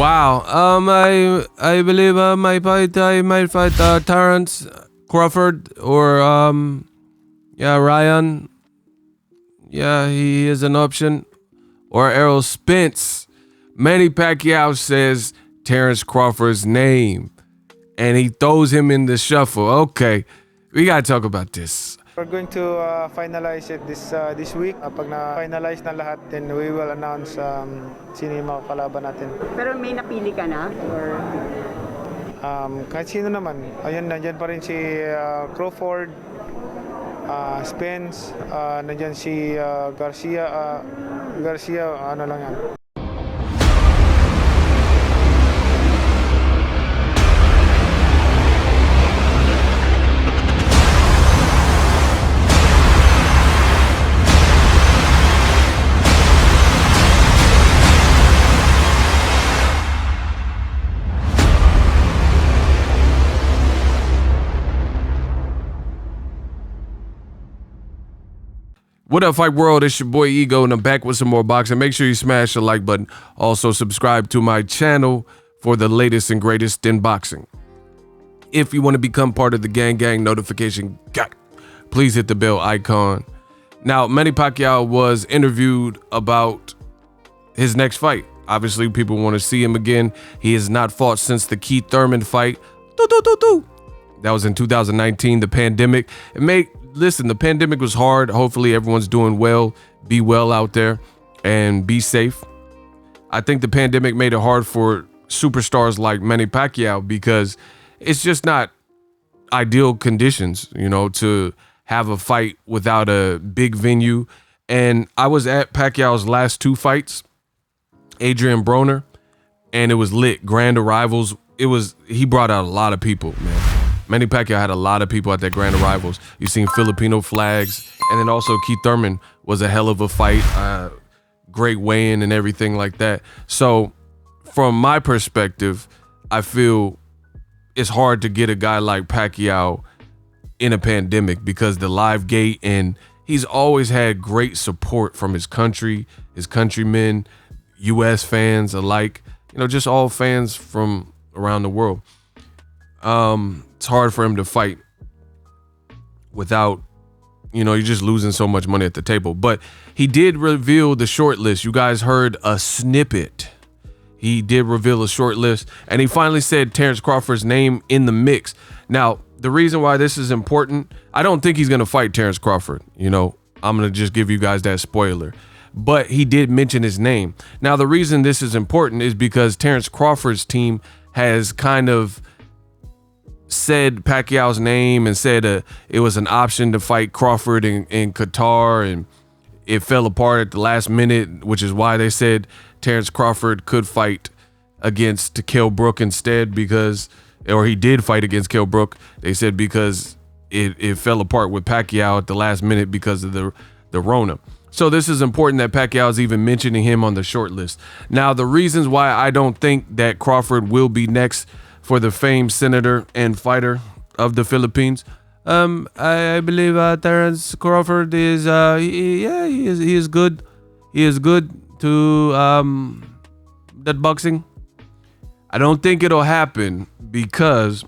Wow. I believe I might fight Terence, Crawford, or yeah, Ryan. Yeah, he is an option. Or Errol Spence. Manny Pacquiao says Terence Crawford's name, and he throws him in the shuffle. Okay, we gotta talk about this. We're going to finalize it this week. Pag na-finalize na lahat, then we will announce sino yung mga kalaban natin. Pero may napili ka na? Or Kahit sino naman. Ayun, nandyan pa rin si Crawford, Spence, nandyan si Garcia, ano lang yan. What up, Fight World? It's your boy Ego, and I'm back with some more boxing. Make sure you smash the like button. Also, subscribe to my channel for the latest and greatest in boxing. If you want to become part of the gang notification, please hit the bell icon. Now, Manny Pacquiao was interviewed about his next fight. Obviously, people want to see him again. He has not fought since the Keith Thurman fight. That was in 2019, the pandemic. Listen, the pandemic was hard. Hopefully everyone's doing well. Be well out there and be safe. I think the pandemic made it hard for superstars like Manny Pacquiao because it's just not ideal conditions, to have a fight without a big venue. And I was at Pacquiao's last two fights, Adrian Broner, and it was lit. Grand Arrivals. He brought out a lot of people, man. Manny Pacquiao had a lot of people at that Grand Arrivals. You've seen Filipino flags. And then also Keith Thurman was a hell of a fight. Great weigh-in and everything like that. So from my perspective, I feel it's hard to get a guy like Pacquiao in a pandemic because the live gate, and he's always had great support from his country, his countrymen, U.S. fans alike, just all fans from around the world. It's hard for him to fight without, you're just losing so much money at the table. But he did reveal the short list. You guys heard a snippet. He did reveal a short list, and he finally said Terence Crawford's name in the mix. Now, the reason why this is important, I don't think he's going to fight Terence Crawford. I'm going to just give you guys that spoiler. But he did mention his name. Now, the reason this is important is because Terence Crawford's team has kind of said Pacquiao's name and said it was an option to fight Crawford in Qatar, and it fell apart at the last minute, which is why they said Terence Crawford could fight against Kell Brook instead or he did fight against Kell Brook. They said because it fell apart with Pacquiao at the last minute because of the Rona. So this is important that Pacquiao's even mentioning him on the short list. Now, the reasons why I don't think that Crawford will be next for the famed senator and fighter of the Philippines, I believe Terence Crawford is he is good. He is good to that boxing. I don't think it'll happen because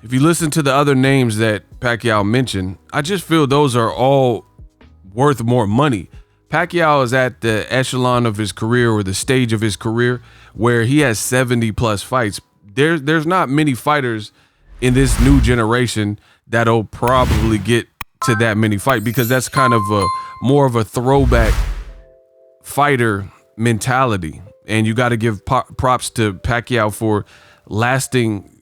if you listen to the other names that Pacquiao mentioned, I just feel those are all worth more money. Pacquiao is at the echelon of his career, or the stage of his career, where he has 70 plus fights. There's not many fighters in this new generation that'll probably get to that many fights, because that's kind of more of a throwback fighter mentality. And you got to give props to Pacquiao for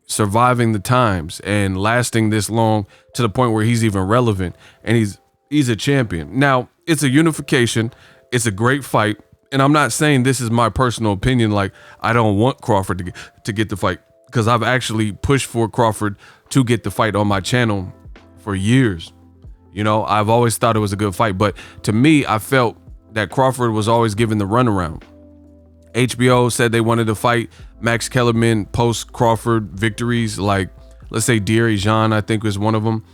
surviving the times and lasting this long to the point where he's even relevant, and he's a champion. Now, it's a unification. It's a great fight. And I'm not saying this is my personal opinion, like I don't want Crawford to get the fight, because I've actually pushed for Crawford to get the fight on my channel for years. I've always thought it was a good fight, but to me, I felt that Crawford was always given the runaround. HBO said they wanted to fight Max Kellerman post Crawford victories, like let's say Deary Jean, I think was one of them.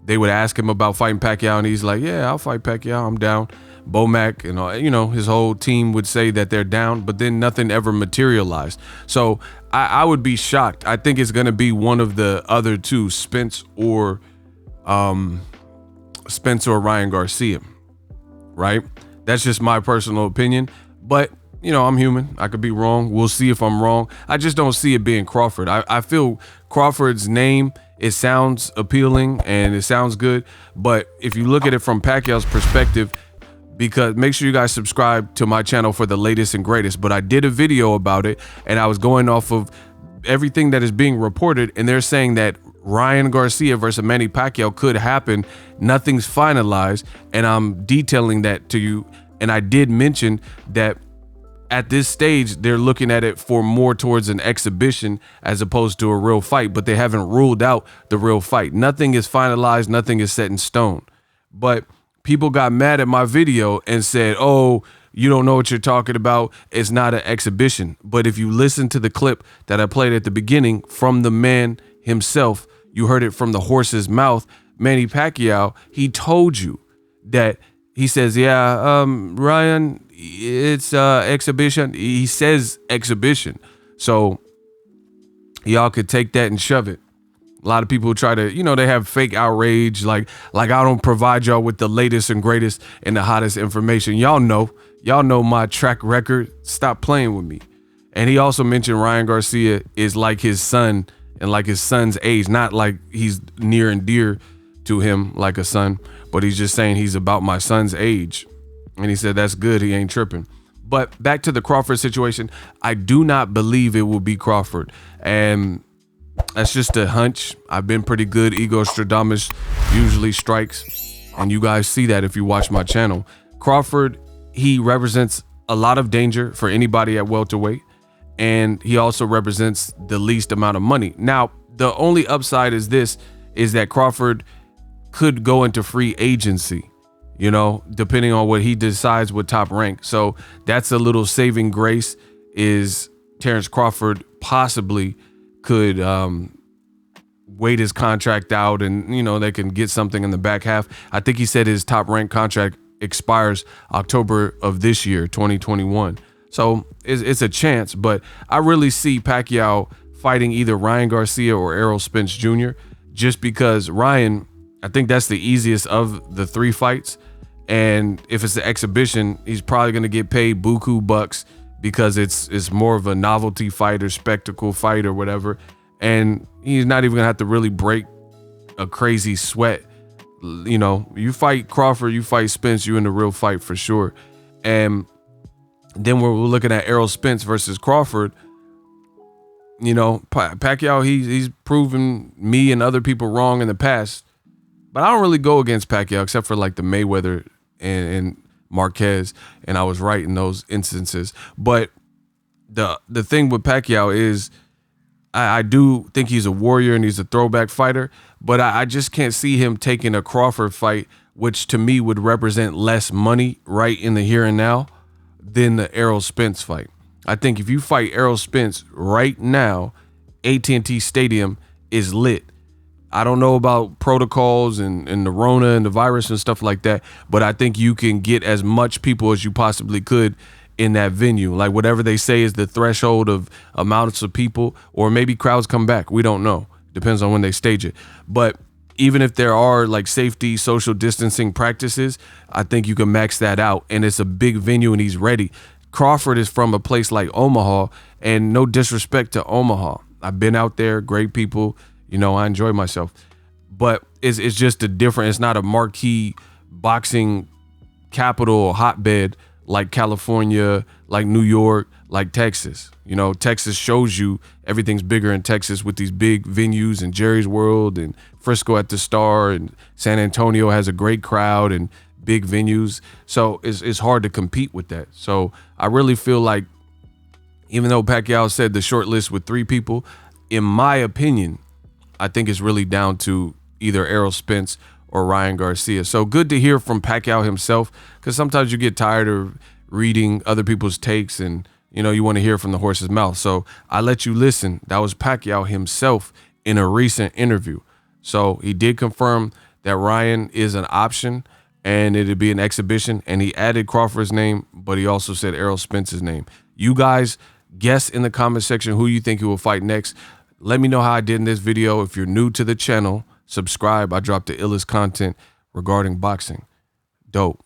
they would ask him about fighting Pacquiao, and he's like, yeah, I'll fight Pacquiao, I'm down. Bomac and all, you know, his whole team would say that they're down, but then nothing ever materialized. So I would be shocked. I think it's going to be one of the other two, Spence or Ryan Garcia, right? That's just my personal opinion, but you know, I'm human. I could be wrong. We'll see if I'm wrong. I just don't see it being Crawford. I feel Crawford's name, it sounds appealing and it sounds good, but if you look at it from Pacquiao's perspective, because make sure you guys subscribe to my channel for the latest and greatest, but I did a video about it and I was going off of everything that is being reported, and they're saying that Ryan Garcia versus Manny Pacquiao could happen. Nothing's finalized, and I'm detailing that to you. And I did mention that at this stage, they're looking at it for more towards an exhibition as opposed to a real fight, but they haven't ruled out the real fight. Nothing is finalized, nothing is set in stone. But people got mad at my video and said, oh, you don't know what you're talking about. It's not an exhibition. But if you listen to the clip that I played at the beginning from the man himself, you heard it from the horse's mouth, Manny Pacquiao, he told you that he says, yeah, Ryan, it's exhibition. He says exhibition. So y'all could take that and shove it. A lot of people try to, you know, they have fake outrage. Like I don't provide y'all with the latest and greatest and the hottest information. Y'all know my track record. Stop playing with me. And he also mentioned Ryan Garcia is like his son and like his son's age, not like he's near and dear to him like a son, but he's just saying he's about my son's age. And he said, that's good. He ain't tripping. But back to the Crawford situation. I do not believe it will be Crawford. And that's just a hunch. I've been pretty good. Ego Stradamus usually strikes. And you guys see that if you watch my channel. Crawford, he represents a lot of danger for anybody at welterweight. And he also represents the least amount of money. Now, the only upside is that Crawford could go into free agency, you know, depending on what he decides with Top Rank. So that's a little saving grace, is Terence Crawford possibly could wait his contract out and, you know, they can get something in the back half. I think he said his Top Rank contract expires October of this year, 2021. So it's a chance, but I really see Pacquiao fighting either Ryan Garcia or Errol Spence Jr. just because Ryan, I think that's the easiest of the three fights. And if it's an exhibition, he's probably going to get paid buku bucks because it's more of a novelty fight or spectacle fight or whatever. And he's not even going to have to really break a crazy sweat. You know, you fight Crawford, you fight Spence, you're in the real fight for sure. And then we're looking at Errol Spence versus Crawford. You know, Pacquiao, he's proven me and other people wrong in the past. But I don't really go against Pacquiao except for like the Mayweather and Marquez, and I was right in those instances. But the thing with Pacquiao is I do think he's a warrior and he's a throwback fighter, but I just can't see him taking a Crawford fight, which to me would represent less money right in the here and now than the Errol Spence fight. I think if you fight Errol Spence right now, AT&T Stadium is lit. I don't know about protocols and the Rona and the virus and stuff like that, but I think you can get as much people as you possibly could in that venue. Like whatever they say is the threshold of amounts of people, or maybe crowds come back. We don't know. Depends on when they stage it. But even if there are like safety, social distancing practices, I think you can max that out. And it's a big venue and he's ready. Crawford is from a place like Omaha, and no disrespect to Omaha. I've been out there, great people. You know, I enjoy myself, but it's just a different, it's not a marquee boxing capital or hotbed like California, like New York, like Texas. You know, Texas shows you everything's bigger in Texas with these big venues and Jerry's World and Frisco at the Star, and San Antonio has a great crowd and big venues. So it's hard to compete with that. So I really feel like, even though Pacquiao said the short list with 3 people, in my opinion, I think it's really down to either Errol Spence or Ryan Garcia. So good to hear from Pacquiao himself, because sometimes you get tired of reading other people's takes and, you know, you want to hear from the horse's mouth. So I let you listen. That was Pacquiao himself in a recent interview. So he did confirm that Ryan is an option and it'd be an exhibition, and he added Crawford's name, but he also said Errol Spence's name. You guys guess in the comment section who you think he will fight next. Let me know how I did in this video. If you're new to the channel, subscribe. I drop the illest content regarding boxing. Dope.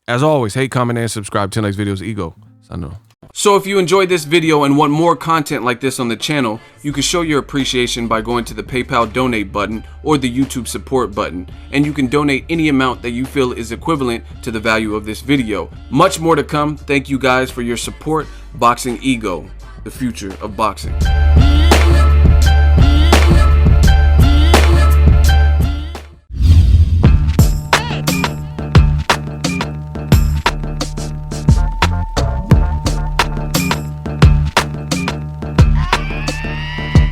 As always, hate, comment, and subscribe. 10 likes videos, ego. I know. So if you enjoyed this video and want more content like this on the channel, you can show your appreciation by going to the PayPal donate button or the YouTube support button, and you can donate any amount that you feel is equivalent to the value of this video. Much more to come. Thank you guys for your support. Boxingego, the future of boxing.